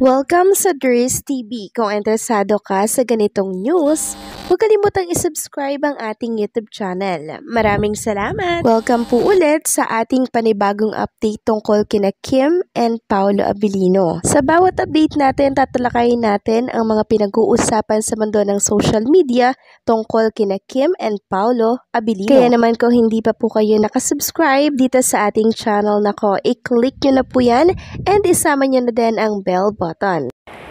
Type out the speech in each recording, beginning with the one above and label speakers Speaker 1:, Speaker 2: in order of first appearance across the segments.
Speaker 1: Welcome sa Dries TV. Kung interesado ka sa ganitong news, huwag kalimutang isubscribe ang ating YouTube channel. Maraming salamat! Welcome po ulit sa ating panibagong update tungkol kina Kim and Paolo Abilino. Sa bawat update natin, tatalakayin natin ang mga pinag-uusapan sa mundo ng social media tungkol kina Kim and Paolo Abilino. Kaya naman kung hindi pa po kayo nakasubscribe dito sa ating channel nako, i-click nyo na po yan and isama nyo na din ang bell button.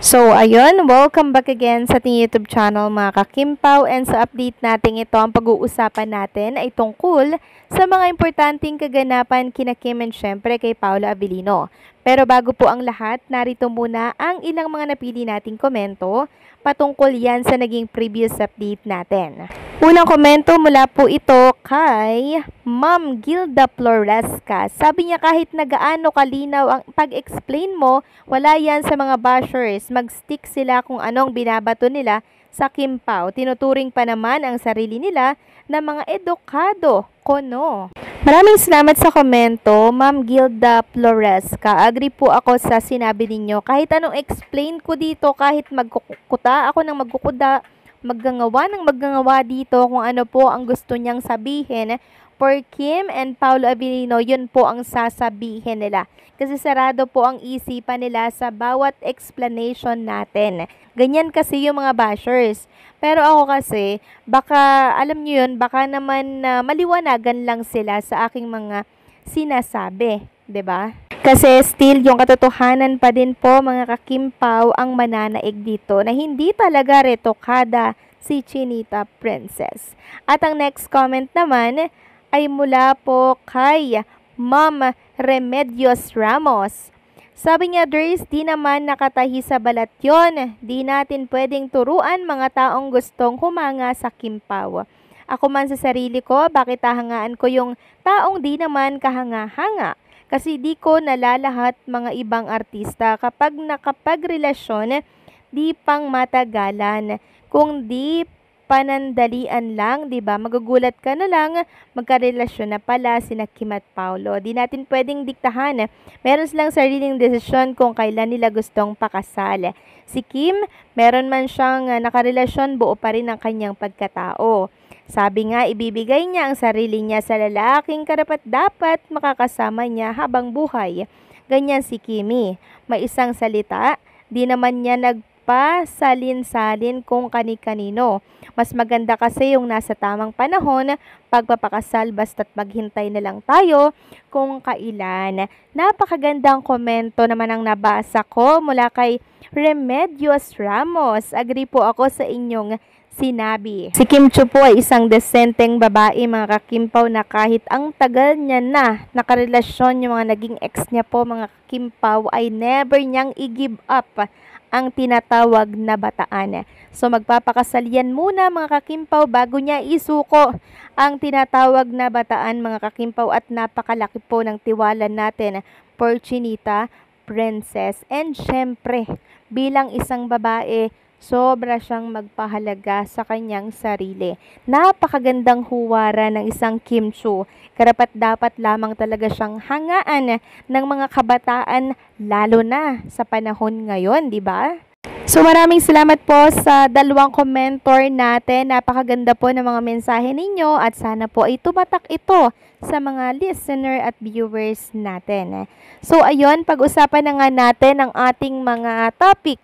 Speaker 2: So, ayun, welcome back again sa ating YouTube channel mga kakimpaw, and sa update natin ito, ang pag-uusapan natin ay tungkol sa mga importanteng kaganapan kina Kim and syempre kay Paolo Abilino. Pero bago po ang lahat, narito muna ang ilang mga napili nating komento patungkol yan sa naging previous update natin. Unang komento mula po ito kay Ma'am Gilda Floresca. Sabi niya kahit nagaano kalinaw ang pag-explain mo, wala yan sa mga bashers. Mag-stick sila kung anong binabato nila sa Kim Pao. Tinuturing pa naman ang sarili nila na mga edukado. Kono. Maraming salamat sa komento, Ma'am Gilda Floresca. Agree po ako sa sinabi ninyo. Kahit anong explain ko dito, kahit magkukuta ako ng magkukuda, maggangawa dito kung ano po ang gusto niyang sabihin, for Kim and Paolo Abilino, yun po ang sasabihin nila. Kasi sarado po ang isipan nila sa bawat explanation natin. Ganyan kasi yung mga bashers. Pero ako kasi, baka, alam nyo yun, baka naman maliwanagan lang sila sa aking mga sinasabi. 'Di ba? Kasi still, yung katotohanan pa din po mga kakimpaw ang mananaig dito na hindi talaga retokada si Chinita Princess. At ang next comment naman ay mula po kay Ma'am Remedios Ramos. Sabi niya, Dries, di naman nakatahi sa balat yon. Di natin pwedeng turuan mga taong gustong humanga sa Kimpaw. Ako man sa sarili ko, bakit hahangaan ko yung taong di naman kahanga-hanga? Kasi di ko nalalahat mga ibang artista kapag nakapagrelasyon, di pang matagalan. Kung di panandalian lang, di ba? Magugulat ka na lang, magkarelasyon na pala sina Kim at Paolo. Di natin pwedeng diktahan. Meron silang sariling desisyon kung kailan nila gustong pakasal. Si Kim, meron man siyang nakarelasyon, buo pa rin ang kanyang pagkatao. Sabi nga, ibibigay niya ang sarili niya sa lalaking karapat-dapat makakasama niya habang buhay. Ganyan si Kimi. May isang salita, di naman niya nagpasalin-salin kung kani-kanino. Mas maganda kasi yung nasa tamang panahon, pagpapakasal basta't maghintay na lang tayo kung kailan. Napakagandang komento naman ang nabasa ko mula kay Remedios Ramos. Agree po ako sa inyong sinabi. Si Kim Chiu po ay isang desenteng babae mga kakimpaw na kahit ang tagal niya na nakarelasyon yung mga naging ex niya po mga kakimpaw ay never niyang i-give up ang tinatawag na bataan. So magpapakasal yan muna mga kakimpaw bago niya isuko ang tinatawag na bataan mga kakimpaw, at napakalaki po ng tiwala natin for Chinita Princess. And syempre, bilang isang babae, sobra siyang magpahalaga sa kanyang sarili. Napakagandang huwara ng isang Kim Chiu. Karapat-dapat lamang talaga siyang hangaan ng mga kabataan, lalo na sa panahon ngayon, di ba? So maraming salamat po sa dalawang komentor natin. Napakaganda po ng mga mensahe ninyo at sana po ay tumatak ito sa mga listener at viewers natin. So ayun, pag-usapan na nga natin ang ating mga topic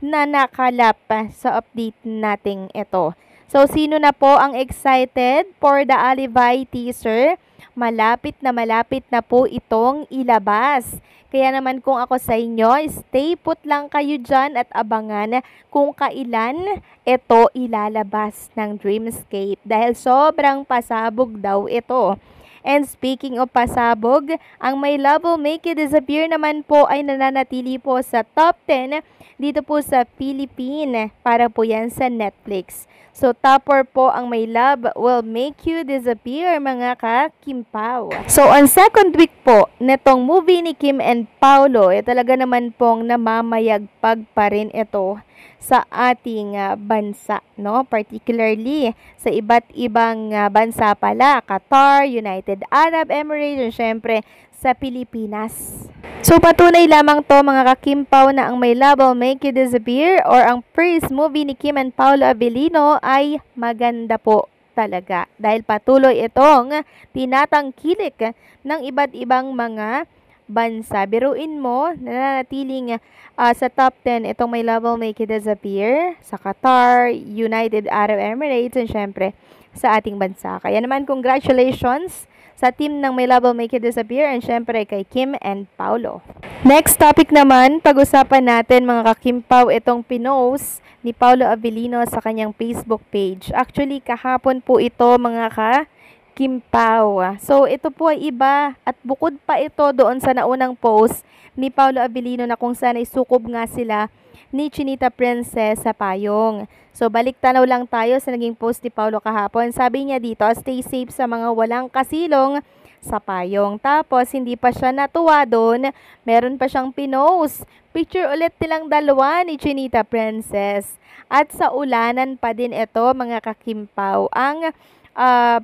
Speaker 2: na nakalap sa update nating ito. So sino na po ang excited for the Alibay teaser? Malapit na po itong ilabas. Kaya naman kung ako sa inyo, stay put lang kayo dyan at abangan kung kailan ito ilalabas ng Dreamscape dahil sobrang pasabog daw ito. And speaking of pasabog, ang My Love Will Make You Disappear naman po ay nananatili po sa top 10 dito po sa Philippines para po yan sa Netflix. So, topper po ang My Love Will Make You Disappear, mga ka-Kimpaw. So, on second week po, netong movie ni Kim and Paolo, talaga naman pong namamayagpag pa rin ito sa ating bansa, no? Particularly sa iba't ibang bansa pala, Qatar, United Arab Emirates, and syempre sa Pilipinas. So patunay lamang to mga kakimpaw na ang My Love Will Make You Disappear or ang first movie ni Kim and Paolo Abilino ay maganda po talaga dahil patuloy itong tinatangkilik ng iba't ibang mga bansa. Biruin mo, nananatiling sa top 10 itong My Love Will Make You Disappear sa Qatar, United Arab Emirates, and syempre sa ating bansa. Kaya naman, congratulations sa team ng My Love Will Make You Disappear and syempre kay Kim and Paolo. Next topic naman, pag-usapan natin mga kakimpaw itong pinost ni Paolo Abilino sa kanyang Facebook page. Actually, kahapon po ito mga kakimpaw. So, ito po ay iba at bukod pa ito doon sa naunang post ni Paolo Abilino na kung saan ay sukob nga sila ni Chinita Princess sa payong. So, balik tanaw lang tayo sa naging post ni Paolo kahapon. Sabi niya dito, stay safe sa mga walang kasilong sa payong. Tapos, hindi pa siya natuwa doon. Meron pa siyang pinost. Picture ulit nilang dalawa ni Chinita Princess. At sa ulanan pa din ito, mga kakimpaw. Ang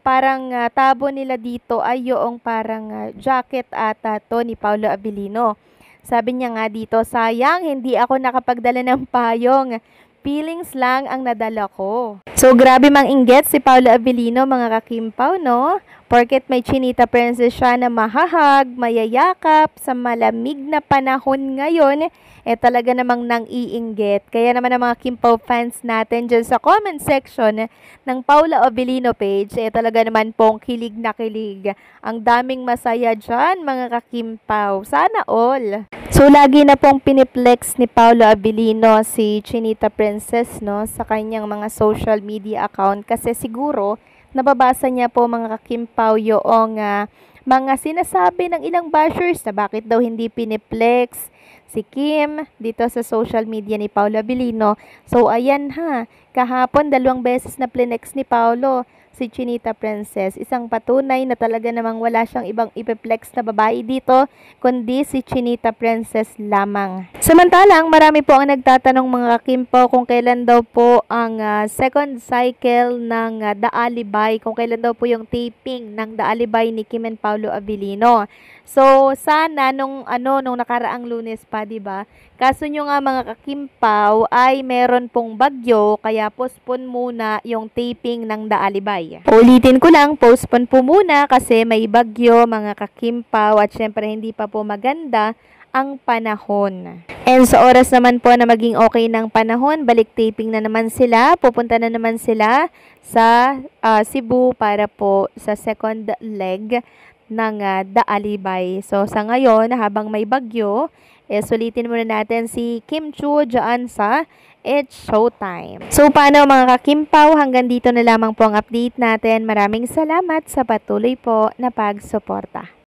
Speaker 2: parang tabo nila dito ay yung parang jacket at to ni Paolo Abilino. Sabi niya nga dito, sayang hindi ako nakapagdala ng payong. Feelings lang ang nadala ko. So, grabe mang inggit si Paolo Abilino, mga kakimpaw, no? Porket may Chinita Princess siya na mahahag, mayayakap sa malamig na panahon ngayon, talaga namang nang-iinggit. Kaya naman ang mga Kimpaw fans natin dyan sa comment section ng Paolo Abilino page, talaga naman pong kilig na kilig. Ang daming masaya dyan, mga kakimpaw. Sana all. So, lagi na pong piniplex ni Paolo Abilino si Chinita Princess, no, sa kanyang mga social media account kasi siguro nababasa niya po mga kakimpaw yung mga sinasabi ng ilang bashers na bakit daw hindi piniplex si Kim dito sa social media ni Paolo Abilino. So, ayan kahapon 2 beses na plenex ni Paolo si Chinita Princess. Isang patunay na talaga namang wala siyang ibang ipiplex na babae dito, kundi si Chinita Princess lamang. Samantalang, marami po ang nagtatanong mga kakimpaw kung kailan daw po ang second cycle ng The Alibay, kung kailan daw po yung taping ng The Alibay ni Kim and Paolo Abilino. So, sana nung nakaraang Lunes pa, 'di ba? Kaso nyo nga mga kakimpaw ay meron pong bagyo, kaya postpone muna yung taping ng The Alibay. Ulitin ko lang, postpone po muna kasi may bagyo mga kakimpaw at syempre hindi pa po maganda ang panahon. And sa oras naman po na maging okay ng panahon, balik taping na naman sila, pupunta na naman sila sa Cebu para po sa second leg ng The Alibay. So, sa ngayon, habang may bagyo, sulitin muna natin si Kim Chiu dyan sa It's Showtime. So, paano mga kakimpaw? Hanggang dito na lamang po ang update natin. Maraming salamat sa patuloy po na pagsuporta.